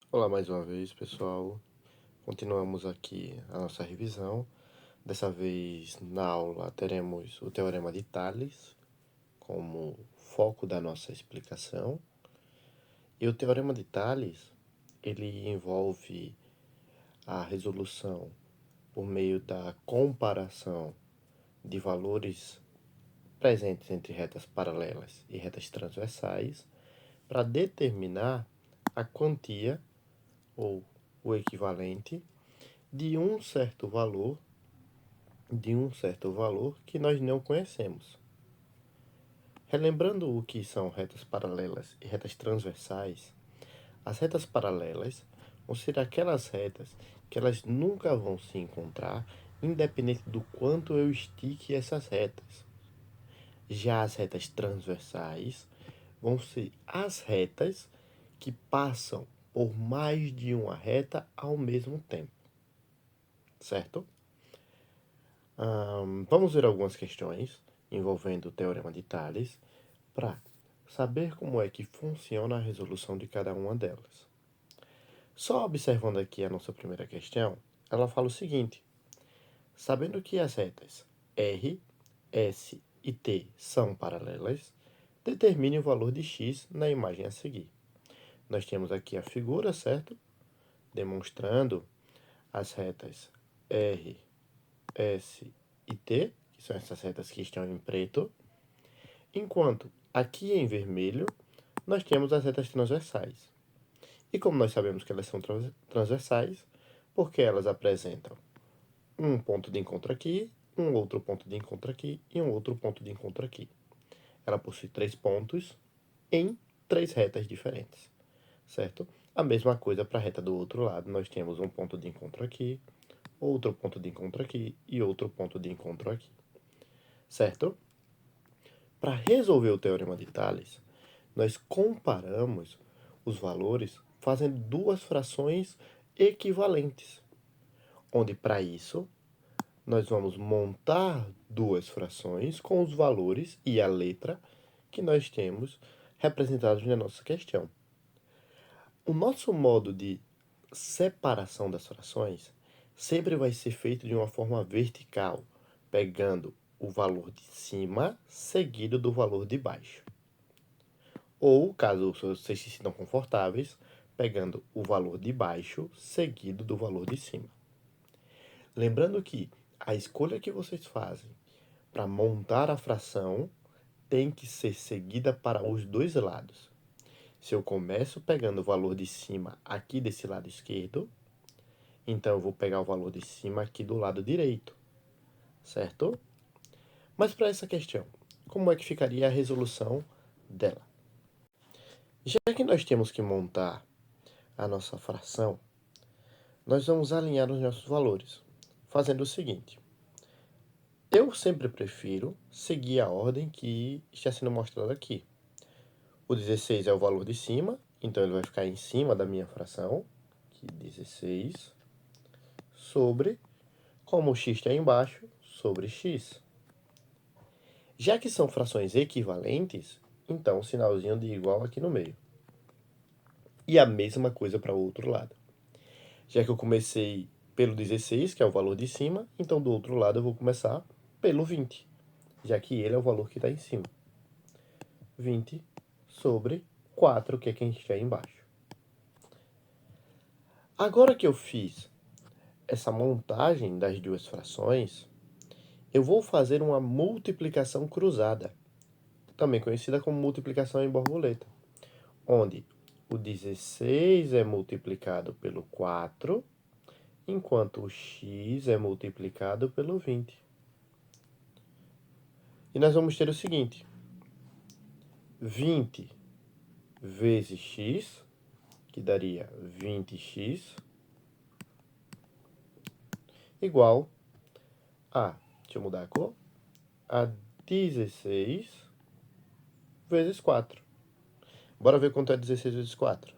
Olá mais uma vez, pessoal. Continuamos aqui a nossa revisão. Dessa vez, na aula, teremos o Teorema de Tales como foco da nossa explicação. E o Teorema de Tales, ele envolve a resolução por meio da comparação de valores presentes entre retas paralelas e retas transversais para determinar a quantia ou o equivalente de um certo valor que nós não conhecemos. Relembrando o que são retas paralelas e retas transversais, as retas paralelas vão ser aquelas retas que elas nunca vão se encontrar, independente do quanto eu estique essas retas. Já as retas transversais vão ser as retas que passam por mais de uma reta ao mesmo tempo, certo? Vamos ver algumas questões envolvendo o Teorema de Tales para saber como é que funciona a resolução de cada uma delas. Só observando aqui a nossa primeira questão, ela fala o seguinte: sabendo que as retas R, S e T são paralelas, determine o valor de x na imagem a seguir. Nós temos aqui a figura, certo? Demonstrando as retas R, S e T, que são essas retas que estão em preto, enquanto aqui em vermelho nós temos as retas transversais. E como nós sabemos que elas são transversais, porque elas apresentam um ponto de encontro aqui, um outro ponto de encontro aqui e um outro ponto de encontro aqui. Ela possui 3 pontos em 3 retas diferentes, certo? A mesma coisa para a reta do outro lado. Nós temos um ponto de encontro aqui, outro ponto de encontro aqui e outro ponto de encontro aqui, certo? Para resolver o Teorema de Tales, nós comparamos os valores fazendo duas frações equivalentes, onde para isso nós vamos montar duas frações com os valores e a letra que nós temos representados na nossa questão. O nosso modo de separação das frações sempre vai ser feito de uma forma vertical, pegando o valor de cima seguido do valor de baixo. Ou, caso vocês se sintam confortáveis, pegando o valor de baixo seguido do valor de cima. Lembrando que a escolha que vocês fazem para montar a fração tem que ser seguida para os dois lados. Se eu começo pegando o valor de cima aqui desse lado esquerdo, então eu vou pegar o valor de cima aqui do lado direito, certo? Mas para essa questão, como é que ficaria a resolução dela? Já que nós temos que montar a nossa fração, nós vamos alinhar os nossos valores, fazendo o seguinte. Eu sempre prefiro seguir a ordem que está sendo mostrada aqui. O 16 é o valor de cima, então ele vai ficar em cima da minha fração, que 16, sobre, como o x está embaixo, sobre x. Já que são frações equivalentes, então sinalzinho de igual aqui no meio. E a mesma coisa para o outro lado. Já que eu comecei pelo 16, que é o valor de cima, então do outro lado eu vou começar pelo 20, já que ele é o valor que está em cima. 20 sobre 4, que é quem está embaixo. Agora que eu fiz essa montagem das duas frações, eu vou fazer uma multiplicação cruzada, também conhecida como multiplicação em borboleta, onde o 16 é multiplicado pelo 4, enquanto o x é multiplicado pelo 20. E nós vamos ter o seguinte: 20 vezes x, que daria 20x, igual a, deixa eu mudar a cor, a 16 vezes 4. Bora ver quanto é 16 vezes 4.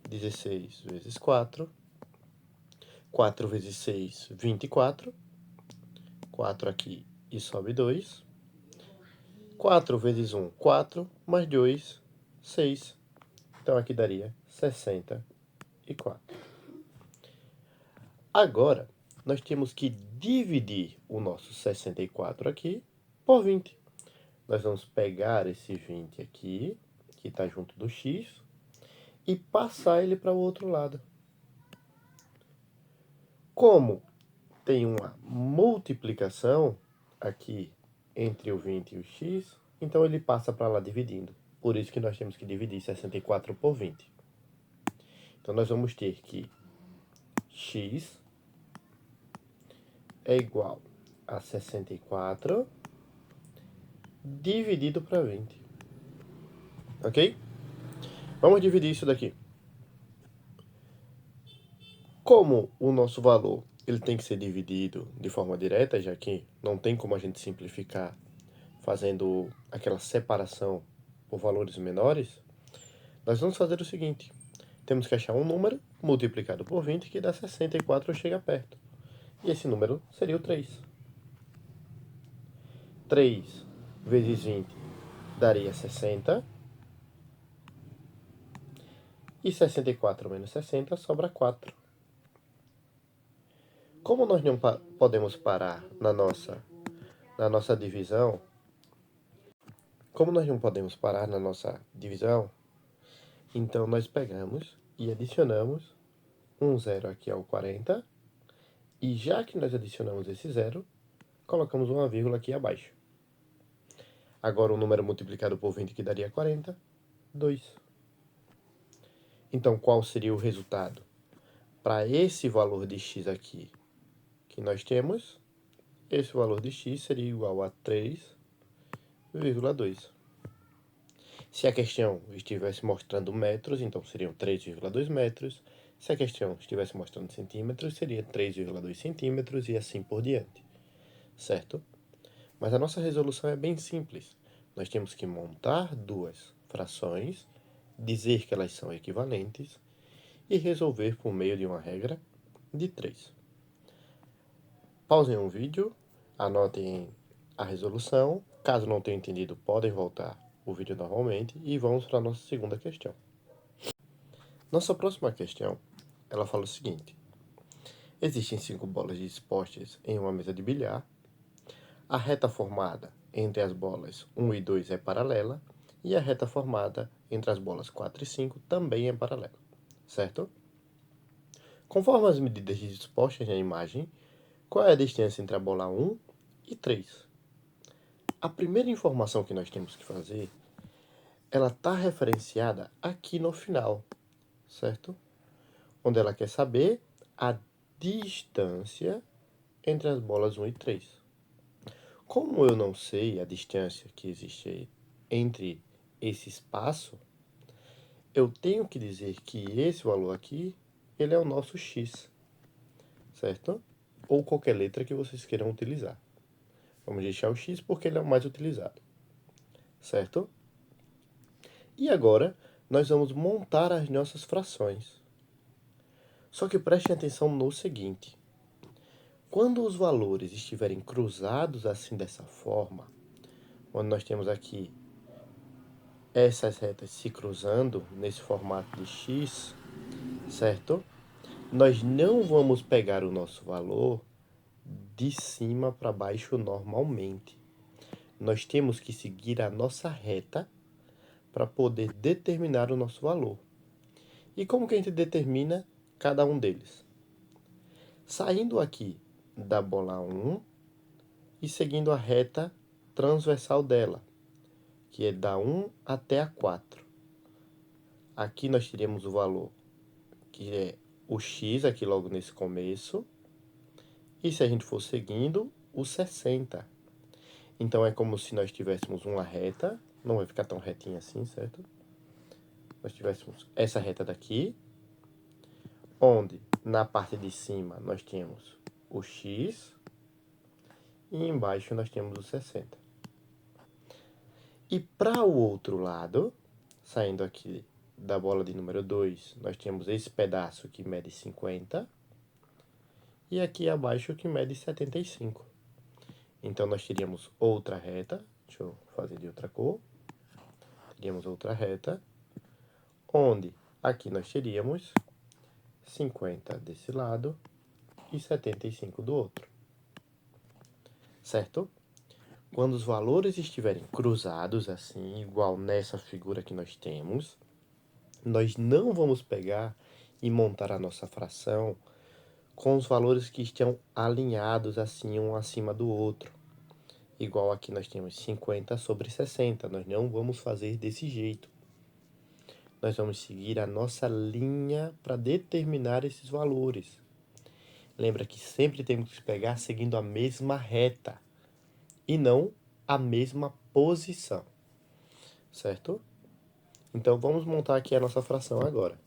16 vezes 4. 4 vezes 6, 24. 4 aqui e sobe 2. 4 vezes 1, 4. Mais 2, 6. Então aqui daria 64. Agora, nós temos que dividir o nosso 64 aqui por 20. Nós vamos pegar esse 20 aqui, que está junto do x, e passar ele para o outro lado. Como tem uma multiplicação aqui entre o 20 e o x, então ele passa para lá dividindo. Por isso que nós temos que dividir 64 por 20. Então, nós vamos ter que x é igual a 64 dividido para 20. Ok? Vamos dividir isso daqui. Como o nosso valor ele tem que ser dividido de forma direta, já que não tem como a gente simplificar fazendo aquela separação por valores menores, nós vamos fazer o seguinte. Temos que achar um número multiplicado por 20 que dá 64 ou chega perto. E esse número seria o 3. 3 vezes 20 daria 60. E 64 menos 60 sobra 4. Como nós não podemos parar na nossa divisão, então nós pegamos e adicionamos um zero aqui ao 40. E já que nós adicionamos esse zero, colocamos uma vírgula aqui abaixo. Agora o número multiplicado por 20 que daria 40, 2. Então qual seria o resultado? Para esse valor de x aqui que nós temos, esse valor de x seria igual a 3,2. Se a questão estivesse mostrando metros, então seriam 3,2 metros. Se a questão estivesse mostrando centímetros, seria 3,2 centímetros e assim por diante. Certo? Mas a nossa resolução é bem simples. Nós temos que montar duas frações, dizer que elas são equivalentes e resolver por meio de uma regra de 3. Pausem o vídeo, anotem a resolução. Caso não tenham entendido, podem voltar o vídeo normalmente e vamos para a nossa segunda questão. Nossa próxima questão, ela fala o seguinte. Existem 5 bolas dispostas em uma mesa de bilhar. A reta formada entre as bolas 1 e 2 é paralela e a reta formada entre as bolas 4 e 5 também é paralela, certo? Conforme as medidas dispostas na imagem, qual é a distância entre a bola 1 e 3? A primeira informação que nós temos que fazer, ela está referenciada aqui no final, certo? Onde ela quer saber a distância entre as bolas 1 e 3. Como eu não sei a distância que existe entre esse espaço, eu tenho que dizer que esse valor aqui, ele é o nosso x, certo? Ou qualquer letra que vocês queiram utilizar. Vamos deixar o x porque ele é o mais utilizado, certo? E agora, nós vamos montar as nossas frações. Só que prestem atenção no seguinte. Quando os valores estiverem cruzados assim dessa forma, onde nós temos aqui essas retas se cruzando nesse formato de x, certo? Nós não vamos pegar o nosso valor de cima para baixo normalmente. Nós temos que seguir a nossa reta para poder determinar o nosso valor. E como que a gente determina cada um deles? Saindo aqui da bola 1 e seguindo a reta transversal dela, que é da 1 até a 4. Aqui nós teremos o valor, que é o x aqui logo nesse começo. E se a gente for seguindo, o 60. Então é como se nós tivéssemos uma reta, não vai ficar tão retinha assim, certo? Nós tivéssemos essa reta daqui, onde na parte de cima nós temos o x e embaixo nós temos o 60. E para o outro lado, saindo aqui da bola de número 2, nós temos esse pedaço que mede 50 e aqui abaixo que mede 75. Então nós teríamos outra reta, deixa eu fazer de outra cor. Teríamos outra reta, onde Aqui nós teríamos 50 desse lado e 75 do outro. Certo? Quando os valores estiverem cruzados, assim, igual nessa figura que nós temos, nós não vamos pegar e montar a nossa fração com os valores que estão alinhados, assim, um acima do outro. Igual aqui nós temos 50 sobre 60. Nós não vamos fazer desse jeito. Nós vamos seguir a nossa linha para determinar esses valores. Lembra que sempre temos que pegar seguindo a mesma reta e não a mesma posição, certo? Então, vamos montar aqui a nossa fração agora.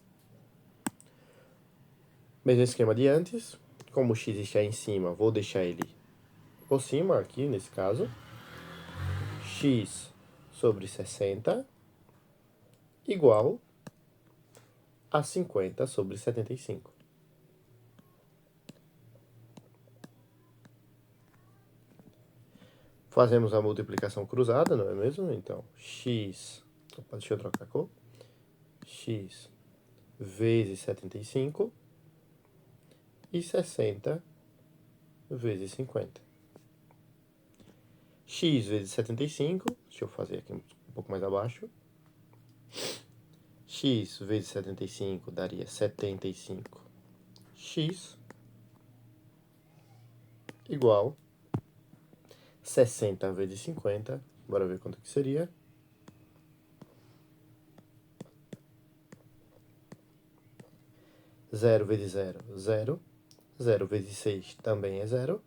Mesmo esquema de antes, como o x está em cima, vou deixar ele por cima aqui, nesse caso. X sobre 60 igual a 50 sobre 75. Fazemos a multiplicação cruzada, não é mesmo? Então, x... Opa, deixa eu trocar a cor. X vezes 75 e 60 vezes 50. X vezes 75, deixa eu fazer aqui um pouco mais abaixo. X vezes 75 daria 75x igual 60 vezes 50. Bora ver quanto que seria. 0 vezes 0, 0. 0 vezes 6 também é 0.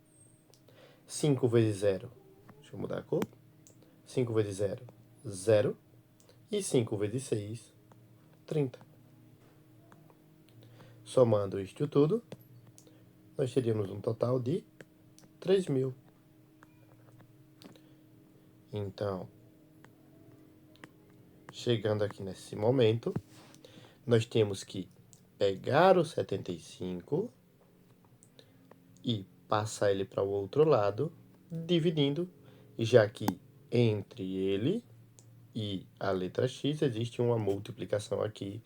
5 vezes 0, deixa eu mudar a cor. 5 vezes 0, 0. E 5 vezes 6, 30. Somando isto tudo, nós teríamos um total de 3.000. Então, chegando aqui nesse momento, nós temos que pegar o 75 e passar ele para o outro lado, dividindo, já que entre ele e a letra x existe uma multiplicação aqui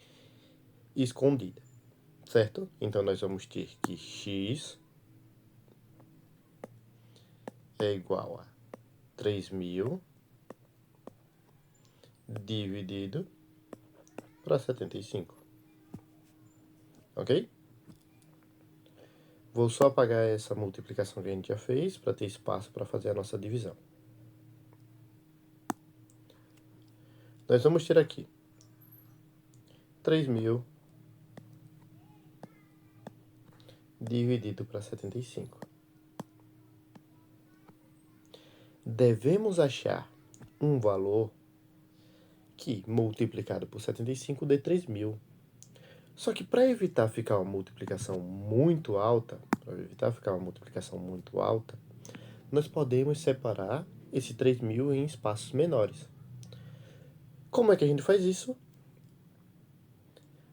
escondida, certo? Então, nós vamos ter que x é igual a 3.000 dividido para 75, ok? Vou só apagar essa multiplicação que a gente já fez para ter espaço para fazer a nossa divisão. Nós vamos ter aqui 3.000 dividido para 75. Devemos achar um valor que, multiplicado por 75, dê 3.000. Só que para evitar ficar uma multiplicação muito alta, nós podemos separar esse 3.000 em espaços menores. Como é que a gente faz isso?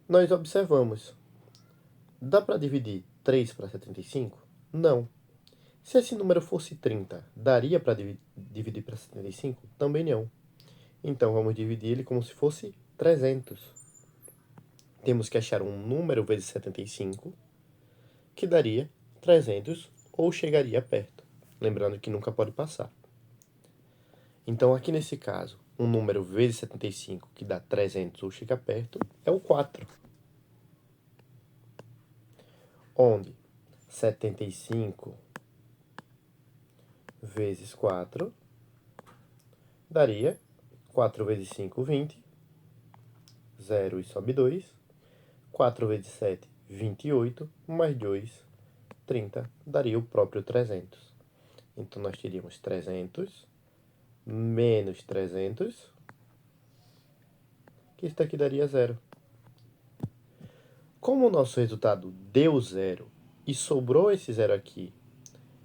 Nós observamos. Dá para dividir 3 para 75? Não. Se esse número fosse 30, daria para dividir para 75? Também não. Então, vamos dividir ele como se fosse 300. Temos que achar um número vezes 75, que daria 300 ou chegaria perto. Lembrando que nunca pode passar. Então, aqui nesse caso, um número vezes 75 que dá 300 ou chega perto é o 4. Onde 75 vezes 4 daria 4 vezes 5, 20. 0 e sobe 2. 4 vezes 7, 28. Mais 2, 30. Daria o próprio 300. Então, nós teríamos 300 menos 300, que isso daqui daria 0. Como o nosso resultado deu 0 e sobrou esse 0 aqui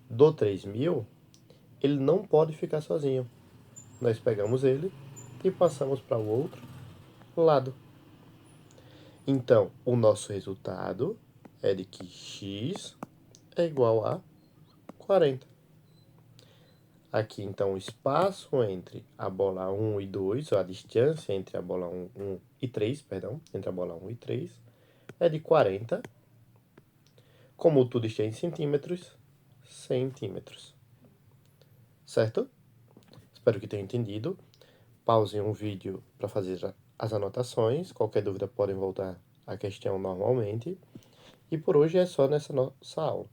do 3.000, ele não pode ficar sozinho. Nós pegamos ele e passamos para o outro lado. Então, o nosso resultado é de que x é igual a 40. Aqui, então, o espaço entre a bola 1 e 2, ou a distância entre a bola 1 e e 3, perdão, entre a bola 1 e 3, é de 40. Como tudo está em centímetros, centímetros. Certo? Espero que tenham entendido. Pausem um vídeo para fazer as anotações. Qualquer dúvida podem voltar à questão normalmente. E por hoje é só nessa nossa aula.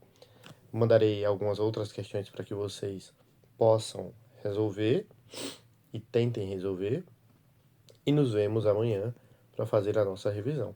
Mandarei algumas outras questões para que vocês possam resolver e tentem resolver. E nos vemos amanhã para fazer a nossa revisão.